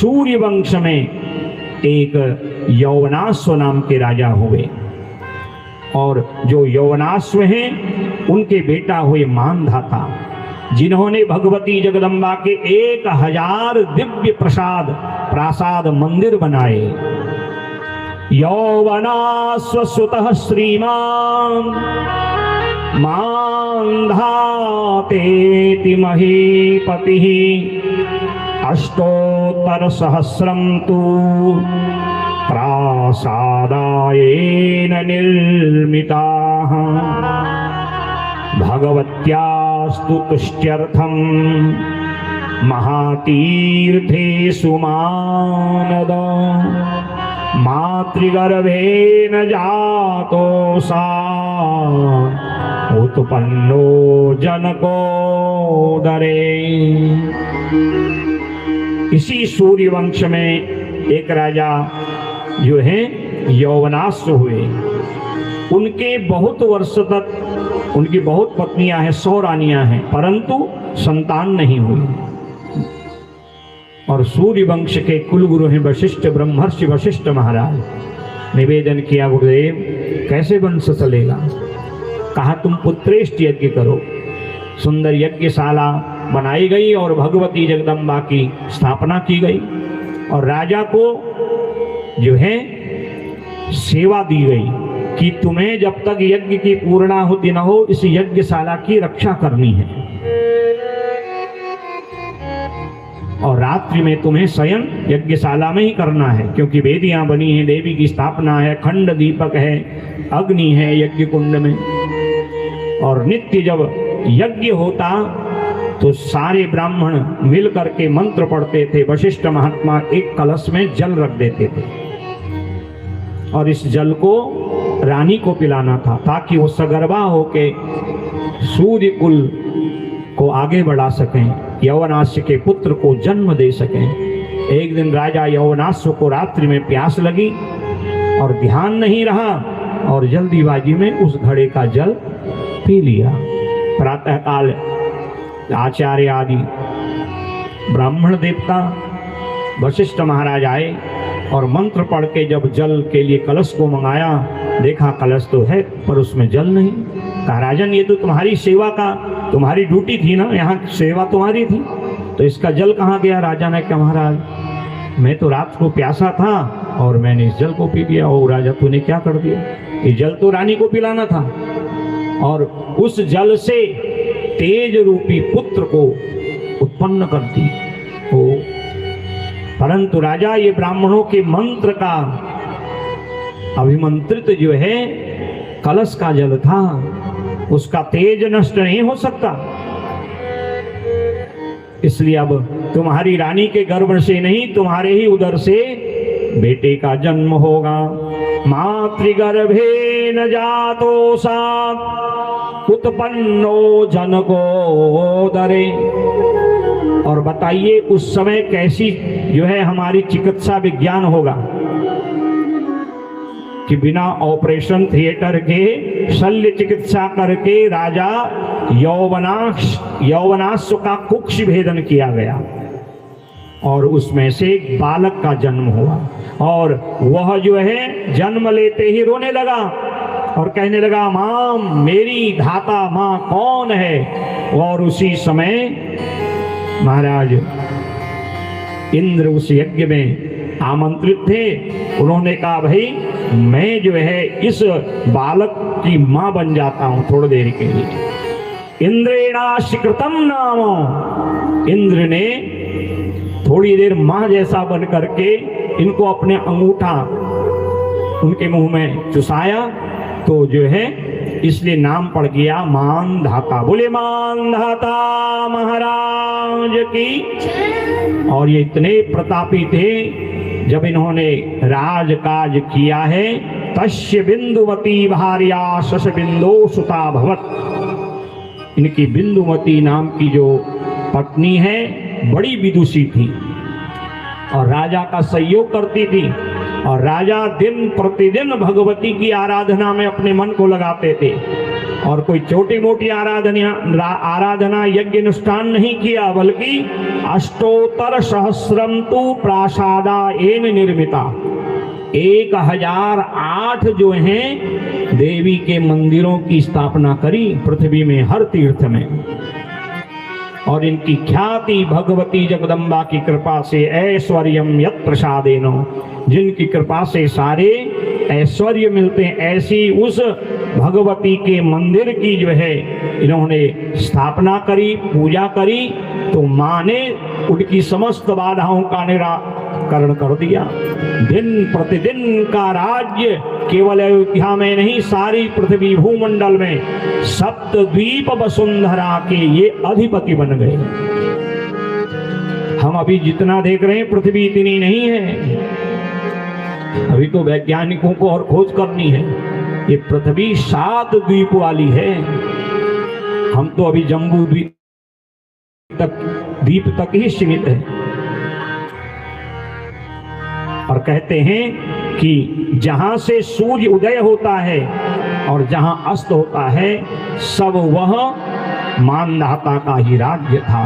सूर्य वंश में एक यौवनाश्व नाम के राजा हुए, और जो यौवनाश्व हैं उनके बेटा हुए मानधाता, जिन्होंने भगवती जगदम्बा के 1000 दिव्य प्रासाद मंदिर बनाए। यौवनाश्व सुतः श्रीमान मानधातेति महीपतिः अष्टोत्तर सहस्रम तु प्रासादायेन निर्मिताः भगवत्यास्तु तुष्ट्यर्थं महातीर्थेषु मानद मातृगर्भेन जातोऽसा उत्पन्नो जनकोदरे। इसी सूर्यवंश में एक राजा जो है यौवनाश्व हुए। उनके बहुत वर्ष तक उनकी बहुत पत्नियां हैं, 100 रानियां हैं, परंतु संतान नहीं हुई। और सूर्यवंश के कुलगुरु हैं वशिष्ठ, ब्रह्मर्षि वशिष्ठ महाराज। निवेदन किया, गुरुदेव कैसे वंश चलेगा? कहा तुम पुत्रेष्ट यज्ञ करो। सुंदर यज्ञशाला बनाई गई और भगवती जगदम्बा की स्थापना की गई, और राजा को जो है सेवा दी गई कि तुम्हें जब तक यज्ञ की पूर्णाहुति न हो इस यज्ञशाला की रक्षा करनी है, और रात्रि में तुम्हें शयन यज्ञशाला में ही करना है, क्योंकि वेदियां बनी हैं, देवी की स्थापना है, खंड दीपक है, अग्नि है यज्ञ कुंड में। और नित्य जब यज्ञ होता तो सारे ब्राह्मण मिल करके मंत्र पढ़ते थे। वशिष्ठ महात्मा एक कलश में जल रख देते थे, और इस जल को रानी को पिलाना था, ताकि वो सगर्भा होके सूर्य कुल को आगे बढ़ा सकें, यौवनाश्व के पुत्र को जन्म दे सकें। एक दिन राजा यौवनाश्व को रात्रि में प्यास लगी और ध्यान नहीं रहा, और जल्दीबाजी में उस घड़े का जल पी लिया। प्रातःकाल आचार्य आदि ब्राह्मण देवता वशिष्ठ महाराज आए और मंत्र पढ़ के जब जल के लिए कलश को मंगाया, देखा कलश तो है पर उसमें जल नहीं। कहा राजन ये तो तुम्हारी सेवा का, तुम्हारी ड्यूटी थी ना, यहाँ सेवा तुम्हारी थी, तो इसका जल कहाँ गया? राजा ने कहा महाराज मैं तो रात को प्यासा था और मैंने इस जल को पी लिया। ओ राजा तूने क्या कर दिया? ये जल तो रानी को पिलाना था, और उस जल से तेज रूपी पुत्र को उत्पन्न करती हो। परंतु राजा ये ब्राह्मणों के मंत्र का अभिमंत्रित जो है कलश का जल था, उसका तेज नष्ट नहीं हो सकता। इसलिए अब तुम्हारी रानी के गर्भ से नहीं, तुम्हारे ही उदर से बेटे का जन्म होगा। मातृगर्भेन जातोऽसा उत्पन्नो जनकोदरे। और बताइए उस समय कैसी जो है हमारी चिकित्सा विज्ञान होगा कि बिना ऑपरेशन थिएटर के शल्य चिकित्सा करके राजा यौवनाश्व का कुक्ष भेदन किया गया, और उसमें से एक बालक का जन्म हुआ, और वह जो है जन्म लेते ही रोने लगा और कहने लगा मां मेरी धाता मां कौन है? और उसी समय महाराज इंद्र उस यज्ञ में आमंत्रित थे। उन्होंने कहा भाई मैं जो है इस बालक की मां बन जाता हूं थोड़ी देर के लिए। इंद्रेणाश्कृतम नाम, इंद्र ने थोड़ी देर मां जैसा बन करके इनको अपने अंगूठा उनके मुंह में चुसाया, तो जो है इसलिए नाम पड़ गया मानधाता। बोले मानधाता महाराज की। और ये इतने प्रतापी थे, जब इन्होंने राजकाज किया है तस्य बिंदुमती भार्या शश बिंदो सुता भवत। इनकी बिंदुमती नाम की जो पत्नी है बड़ी विदुषी थी और राजा का सहयोग करती थी, और राजा दिन प्रतिदिन भगवती की आराधना में अपने मन को लगाते थे। और कोई छोटी मोटी आराधना यज्ञ अनुष्ठान नहीं किया, बल्कि अष्टोत्तर सहस्रम तु प्रासादा एन निर्मिता, 1008 जो हैं देवी के मंदिरों की स्थापना करी पृथ्वी में, हर तीर्थ में। और इनकी ख्याति भगवती जगदम्बा की कृपा से ऐश्वर्यम यत् प्रसादेनो, जिनकी कृपा से सारे ऐश्वर्य मिलते हैं, ऐसी उस भगवती के मंदिर की जो है इन्होंने स्थापना करी, पूजा करी, तो माँ ने उनकी समस्त बाधाओं का निराकरण कर दिया। दिन प्रतिदिन का राज्य केवल अयोध्या में नहीं, सारी पृथ्वी भूमंडल में सप्तद्वीप वसुंधरा के ये अधिपति बन गए। हम अभी जितना देख रहे हैं पृथ्वी इतनी नहीं है, अभी तो वैज्ञानिकों को और खोज करनी है। ये पृथ्वी 7 द्वीप वाली है, हम तो अभी जम्बू द्वीप तक ही सीमित है। और कहते हैं कि जहां से सूर्य उदय होता है और जहां अस्त होता है, सब वह मानधाता का ही राज्य था।